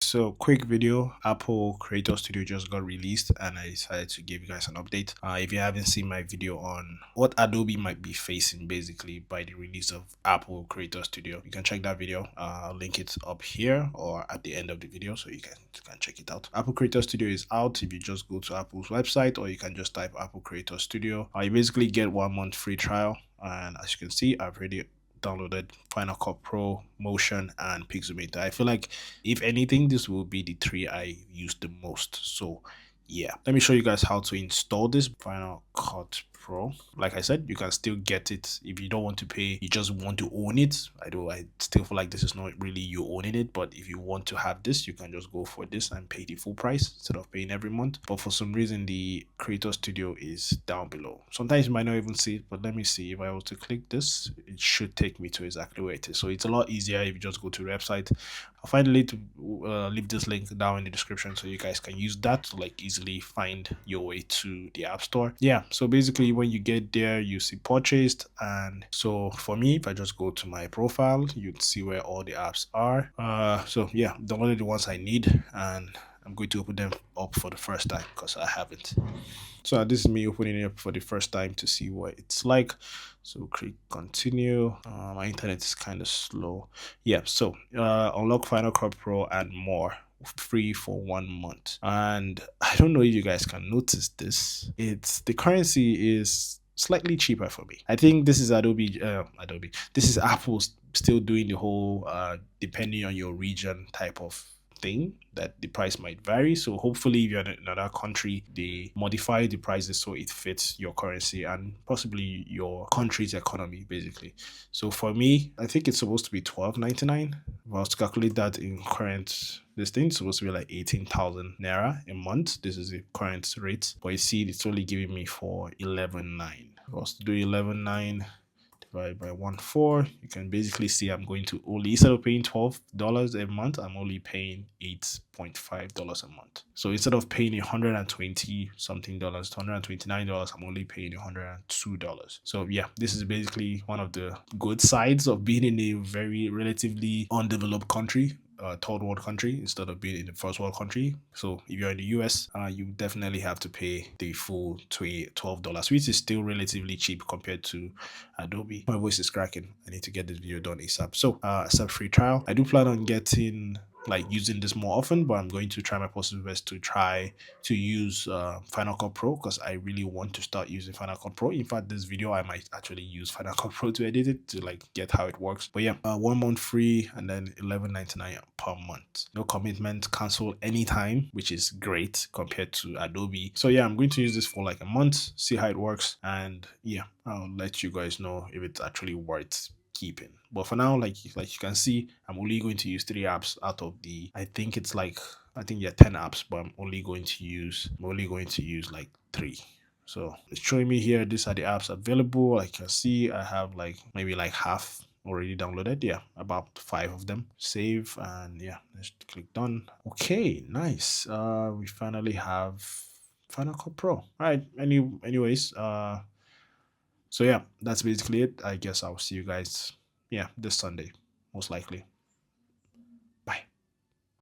so quick video. Apple Creator Studio just got released and I decided to give you guys an update. If you haven't seen my video on what Adobe might be facing basically by the release of Apple Creator Studio, you can check that video. I'll link it up here or at the end of the video so you can check it out. Apple Creator Studio is out. If you just go to Apple's website, or you can just type Apple Creator Studio, you basically get 1 month free trial. And as you can see, I've already downloaded Final Cut Pro, Motion, and Pixelmator. I feel like if anything, this will be the three I use the most. So yeah, let me show you guys how to install this Final Cut Pro. Like I said, you can still get it if you don't want to pay, you just want to own it. I still feel like this is not really you owning it, but if you want to have this, you can just go for this and pay the full price instead of paying every month. But for some reason, the Creator Studio is down below. Sometimes you might not even see it, but let me see. If I were to click this, it should take me to exactly where it is. So it's a lot easier if you just go to the website. I'll finally leave this link down in the description so you guys can use that to like easily find your way to the App Store. Yeah, so basically when you get there, you see purchased, and so for me, if I just go to my profile, you'd see where all the apps are. So yeah, downloaded the ones I need, and I'm going to open them up for the first time because I haven't. So this is me opening it up for the first time to see what it's like. So click continue. My internet is kind of slow. Yeah, so unlock Final Cut Pro and more free for 1 month. And I don't know if you guys can notice this. It's the currency is slightly cheaper for me. I think this is Adobe. This is Apple still doing the whole depending on your region type of thing, that the price might vary. So hopefully if you're in another country, they modify the prices so it fits your currency and possibly your country's economy basically. So for me, I think it's supposed to be $12.99. If I was to calculate that in current, this thing is supposed to be like 18,000 naira a month. This is the current rate, but you see it's only giving me for 11.9. If I was to do 11.9 divided by 1.4, you can basically see I'm going to only, instead of paying $12 a month, I'm only paying $8.5 a month. So instead of paying $120 something dollars, $129, I'm only paying $102. So yeah, this is basically one of the good sides of being in a very relatively undeveloped country, third world country, instead of being in the first world country. So if you're in the US, you definitely have to pay the full $12, which is still relatively cheap compared to Adobe. My voice is cracking. I need to get this video done ASAP. So ASAP free trial. I do plan on getting using this more often, but I'm going to try my possible best to try to use Final Cut Pro because I really want to start using Final Cut Pro. In fact, this video I might actually use Final Cut Pro to edit it to get how it works. But yeah, 1 month free and then $11.99 per month. No commitment, cancel anytime, which is great compared to Adobe. So yeah, I'm going to use this for like a month, see how it works, and yeah, I'll let you guys know if it's actually worth keeping. But for now, like you can see, I'm only going to use 3 apps out of the, I think 10 apps, but I'm only going to use like 3. So it's showing me here, these are the apps available. I can see I have maybe half already downloaded. Yeah, about 5 of them. Save, and yeah, let's click done. Okay, nice. We finally have Final Cut Pro. All right, anyways, so yeah, that's basically it. I guess I'll see you guys, yeah, this Sunday, most likely.